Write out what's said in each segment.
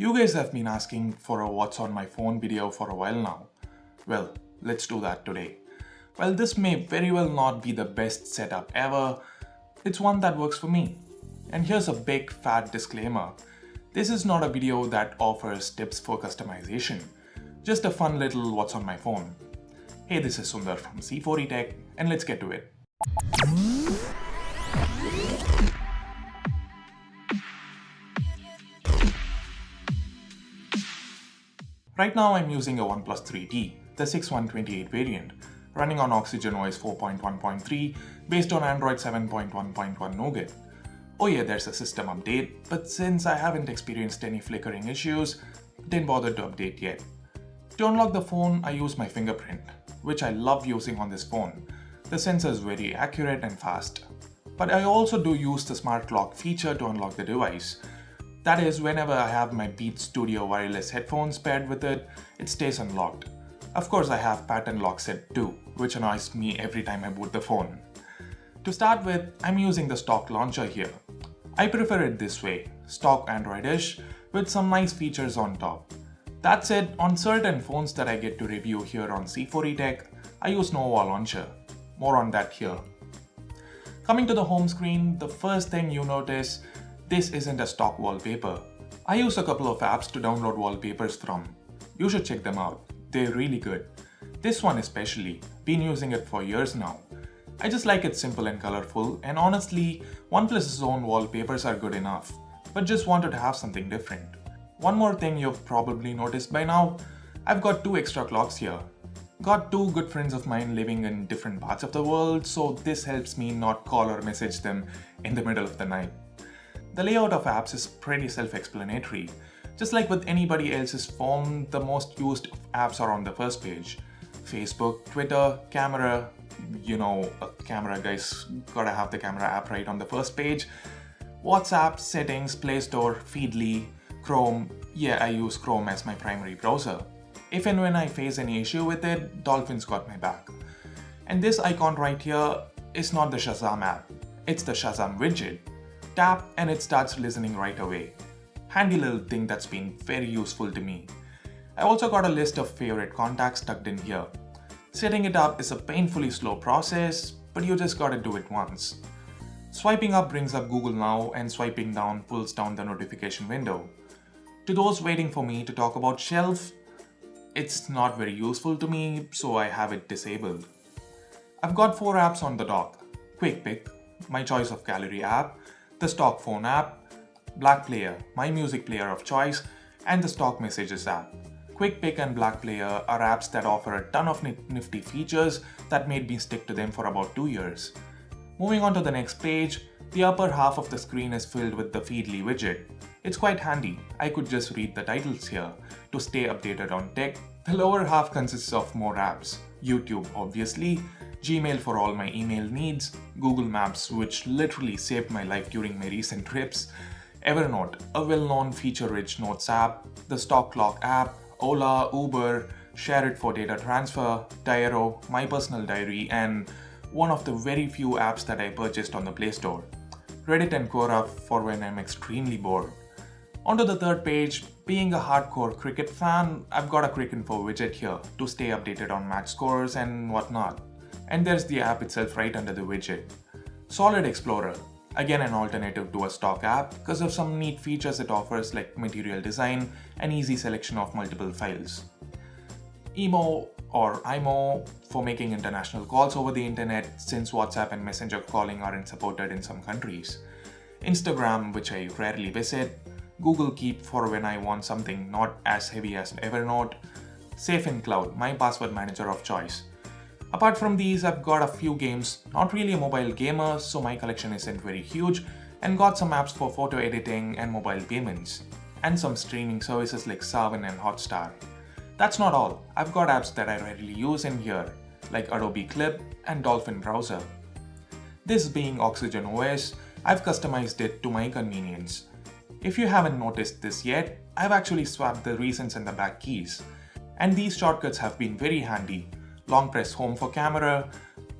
You guys have been asking for a what's on my phone video for a while now. Well, let's do that today. While this may very well not be the best setup ever, it's one that works for me. And here's a big fat disclaimer. This is not a video that offers tips for customization, just a fun little what's on my phone. Hey, this is Sundar from C4E Tech, and let's get to it. Right now I'm using a OnePlus 3T, the 6128 variant, running on Oxygen OS 4.1.3 based on Android 7.1.1 Nougat. Oh yeah, there's a system update, but since I haven't experienced any flickering issues, didn't bother to update yet. To unlock the phone, I use my fingerprint, which I love using on this phone. The sensor is very accurate and fast. But I also do use the smart lock feature to unlock the device. That is, whenever I have my Beats Studio wireless headphones paired with it, it stays unlocked. Of course, I have pattern lock set too, which annoys me every time I boot the phone. To start with, I'm using the stock launcher here. I prefer it this way, stock Android-ish, with some nice features on top. That said, on certain phones that I get to review here on C4E Tech, I use Nova Launcher. More on that here. Coming to the home screen, the first thing you notice, this isn't a stock wallpaper. I use a couple of apps to download wallpapers from. You should check them out. They're really good. This one especially, been using it for years now. I just like it simple and colorful, and honestly, OnePlus's own wallpapers are good enough, but just wanted to have something different. One more thing you've probably noticed by now, I've got 2 extra clocks here. Got 2 good friends of mine living in different parts of the world, so this helps me not call or message them in the middle of the night. The layout of apps is pretty self-explanatory. Just like with anybody else's phone, the most used apps are on the first page. Facebook, Twitter, camera, camera guys, gotta have the camera app right on the first page. WhatsApp, settings, Play Store, Feedly, Chrome. Yeah, I use Chrome as my primary browser. If and when I face any issue with it, Dolphin's got my back. And this icon right here is not the Shazam app, it's the Shazam widget. Tap and it starts listening right away. Handy little thing that's been very useful to me. I also got a list of favorite contacts tucked in here. Setting it up is a painfully slow process, but you just gotta do it once. Swiping up brings up Google Now, and swiping down pulls down the notification window. To those waiting for me to talk about Shelf, it's not very useful to me, so I have it disabled. I've got 4 apps on the dock. Quick Pick, my choice of gallery app, the stock phone app, Black Player, my music player of choice, and the stock messages app. Quick Pick and Black Player are apps that offer a ton of nifty features that made me stick to them for about 2 years. Moving on to the next page, the upper half of the screen is filled with the Feedly widget. It's quite handy. I could just read the titles here to stay updated on tech. The lower half consists of more apps. YouTube, obviously, Gmail for all my email needs, Google Maps, which literally saved my life during my recent trips, Evernote, a well-known feature-rich notes app, the Stock Clock app, Ola, Uber, Share It for data transfer, Diaro, my personal diary, and one of the very few apps that I purchased on the Play Store, Reddit and Quora for when I'm extremely bored. Onto the third page, being a hardcore cricket fan, I've got a Cricinfo widget here to stay updated on match scores and whatnot. And there's the app itself right under the widget. Solid Explorer, again an alternative to a stock app because of some neat features it offers like material design and easy selection of multiple files. Emo or IMO for making international calls over the internet since WhatsApp and Messenger calling aren't supported in some countries. Instagram, which I rarely visit. Google Keep for when I want something not as heavy as Evernote. Safe in Cloud, my password manager of choice. Apart from these, I've got a few games, not really a mobile gamer, so my collection isn't very huge, and got some apps for photo editing and mobile payments, and some streaming services like Saavn and Hotstar. That's not all, I've got apps that I rarely use in here, like Adobe Clip and Dolphin Browser. This being Oxygen OS, I've customized it to my convenience. If you haven't noticed this yet, I've actually swapped the recents and the back keys, and these shortcuts have been very handy. Long press home for camera,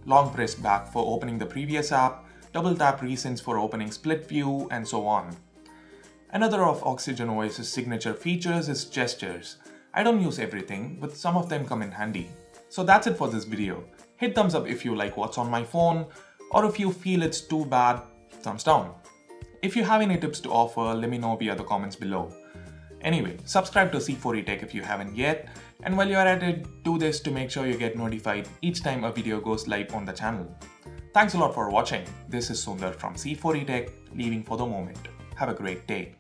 long press back for opening the previous app, double tap recents for opening split view, and so on. Another of Oxygen OS's signature features is gestures. I don't use everything, but some of them come in handy. So that's it for this video. Hit thumbs up if you like what's on my phone, or if you feel it's too bad, thumbs down. If you have any tips to offer, let me know via the comments below. Anyway, subscribe to C4E Tech if you haven't yet, and while you're at it, do this to make sure you get notified each time a video goes live on the channel. Thanks a lot for watching. This is Sundar from C4E Tech, leaving for the moment. Have a great day.